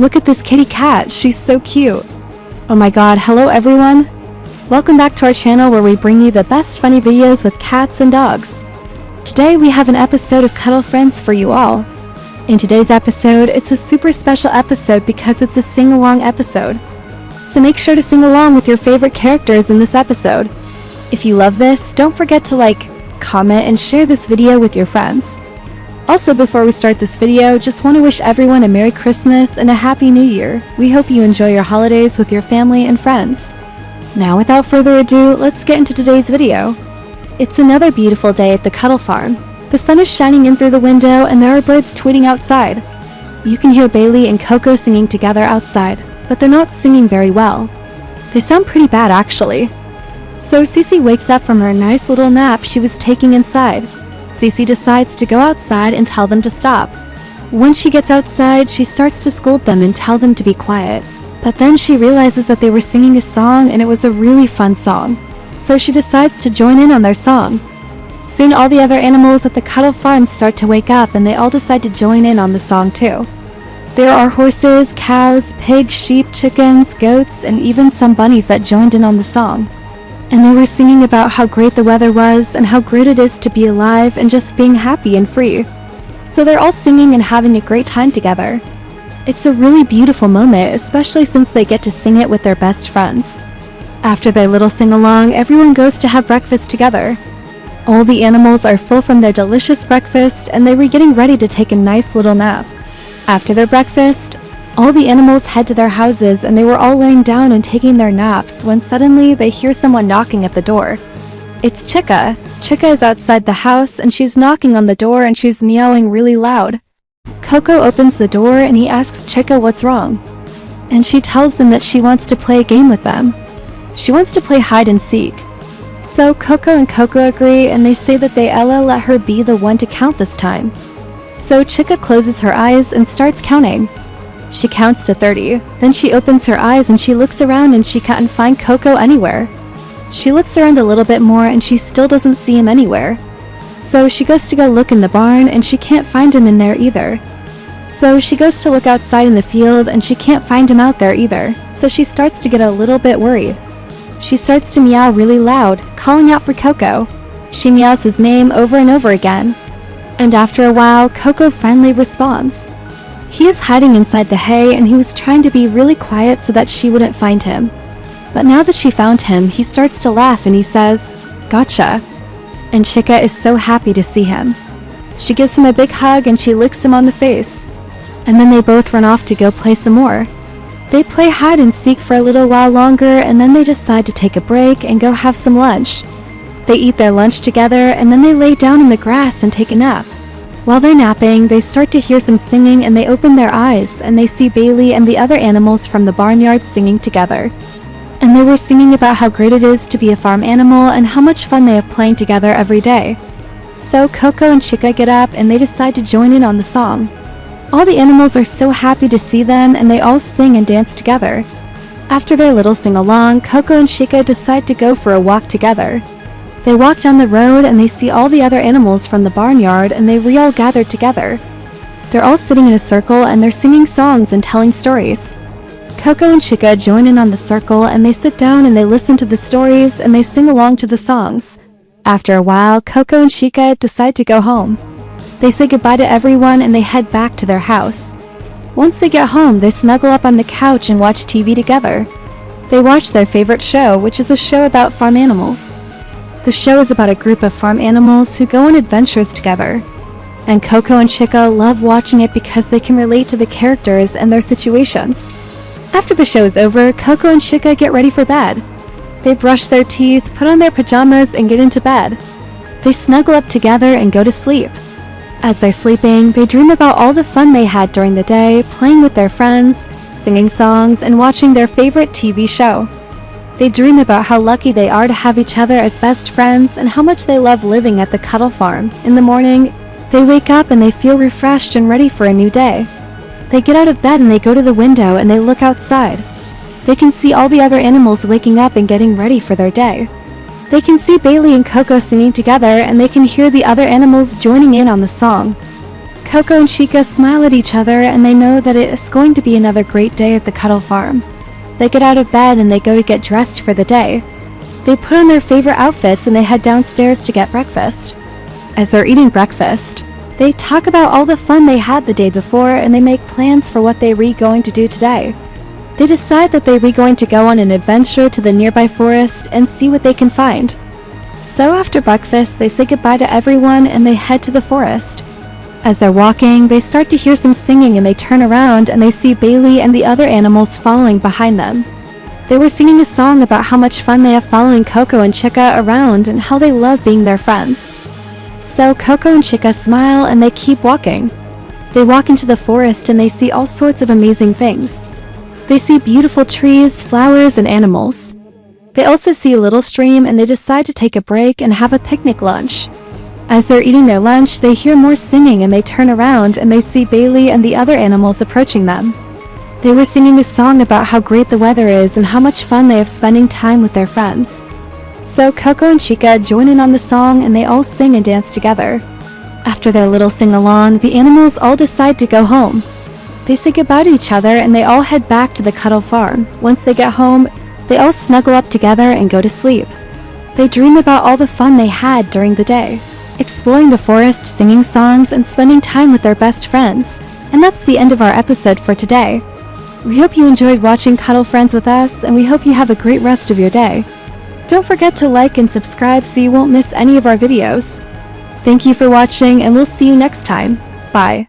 Look at this kitty cat, she's so cute. Oh my god, hello everyone. Welcome back to our channel where we bring you the best funny videos with cats and dogs. Today we have an episode of Cuddle Friends for you all. In today's episode, it's a super special episode because it's a sing-along episode. So make sure to sing along with your favorite characters in this episode. If you love this, don't forget to like, comment, and share this video with your friends. Also, before we start this video, just want to wish everyone a Merry Christmas and a Happy New Year. We hope you enjoy your holidays with your family and friends. Now, without further ado, let's get into today's video. It's another beautiful day at the Cuddle Farm. The sun is shining in through the window and there are birds tweeting outside. You can hear Bailey and Coco singing together outside, but they're not singing very well. They sound pretty bad actually. So Cece wakes up from her nice little nap she was taking inside. Cece decides to go outside and tell them to stop. When she gets outside, she starts to scold them and tell them to be quiet. But then she realizes that they were singing a song and it was a really fun song. So she decides to join in on their song. Soon all the other animals at the Cuddle Farm start to wake up and they all decide to join in on the song too. There are horses, cows, pigs, sheep, chickens, goats, and even some bunnies that joined in on the song. And they were singing about how great the weather was and how great it is to be alive and just being happy and free. So they're all singing and having a great time together. It's a really beautiful moment, especially since they get to sing it with their best friends. After their little sing-along, everyone goes to have breakfast together. All the animals are full from their delicious breakfast and they were getting ready to take a nice little nap. After their breakfast, all the animals head to their houses and they were all laying down and taking their naps when suddenly they hear someone knocking at the door. It's Chica. Chica is outside the house and she's knocking on the door and she's meowing really loud. Coco opens the door and he asks Chica what's wrong. And she tells them that she wants to play a game with them. She wants to play hide and seek. So Coco and Coco agree and they say that they'll let her be the one to count this time. So Chica closes her eyes and starts counting. She counts to 30, then she opens her eyes and she looks around and she can't find Coco anywhere. She looks around a little bit more and she still doesn't see him anywhere. So she goes to go look in the barn and she can't find him in there either. So she goes to look outside in the field and she can't find him out there either. So she starts to get a little bit worried. She starts to meow really loud, calling out for Coco. She meows his name over and over again. And after a while, Coco finally responds. He is hiding inside the hay and he was trying to be really quiet so that she wouldn't find him. But now that she found him, he starts to laugh and he says, "Gotcha." And Chica is so happy to see him. She gives him a big hug and she licks him on the face. And then they both run off to go play some more. They play hide and seek for a little while longer and then they decide to take a break and go have some lunch. They eat their lunch together and then they lay down in the grass and take a nap. While they're napping, they start to hear some singing and they open their eyes and they see Bailey and the other animals from the barnyard singing together. And they were singing about how great it is to be a farm animal and how much fun they have playing together every day. So Coco and Chica get up and they decide to join in on the song. All the animals are so happy to see them and they all sing and dance together. After their little sing-along, Coco and Chica decide to go for a walk together. They walk down the road and they see all the other animals from the barnyard and they all gathered together. They're all sitting in a circle and they're singing songs and telling stories. Coco and Chica join in on the circle and they sit down and they listen to the stories and they sing along to the songs. After a while, Coco and Chica decide to go home. They say goodbye to everyone and they head back to their house. Once they get home, they snuggle up on the couch and watch TV together. They watch their favorite show, which is a show about farm animals. The show is about a group of farm animals who go on adventures together. And Coco and Chica love watching it because they can relate to the characters and their situations. After the show is over, Coco and Chica get ready for bed. They brush their teeth, put on their pajamas, and get into bed. They snuggle up together and go to sleep. As they're sleeping, they dream about all the fun they had during the day, playing with their friends, singing songs, and watching their favorite TV show. They dream about how lucky they are to have each other as best friends and how much they love living at the Cuddle Farm. In the morning, they wake up and they feel refreshed and ready for a new day. They get out of bed and they go to the window and they look outside. They can see all the other animals waking up and getting ready for their day. They can see Bailey and Coco singing together and they can hear the other animals joining in on the song. Coco and Chica smile at each other and they know that it is going to be another great day at the Cuddle Farm. They get out of bed and they go to get dressed for the day. They put on their favorite outfits and they head downstairs to get breakfast. As they're eating breakfast, they talk about all the fun they had the day before and they make plans for what they were going to do today. They decide that they were going to go on an adventure to the nearby forest and see what they can find. So after breakfast, they say goodbye to everyone and they head to the forest. As they're walking, they start to hear some singing and they turn around and they see Bailey and the other animals following behind them. They were singing a song about how much fun they have following Coco and Chica around and how they love being their friends. So Coco and Chica smile and they keep walking. They walk into the forest and they see all sorts of amazing things. They see beautiful trees, flowers, and animals. They also see a little stream and they decide to take a break and have a picnic lunch. As they're eating their lunch, they hear more singing and they turn around and they see Bailey and the other animals approaching them. They were singing a song about how great the weather is and how much fun they have spending time with their friends. So Coco and Chica join in on the song and they all sing and dance together. After their little sing-along, the animals all decide to go home. They say goodbye to each other and they all head back to the Cuddle Farm. Once they get home, they all snuggle up together and go to sleep. They dream about all the fun they had during the day, exploring the forest, singing songs, and spending time with their best friends. And that's the end of our episode for today. We hope you enjoyed watching Cuddle Friends with us, and we hope you have a great rest of your day. Don't forget to like and subscribe so you won't miss any of our videos. Thank you for watching, and we'll see you next time. Bye.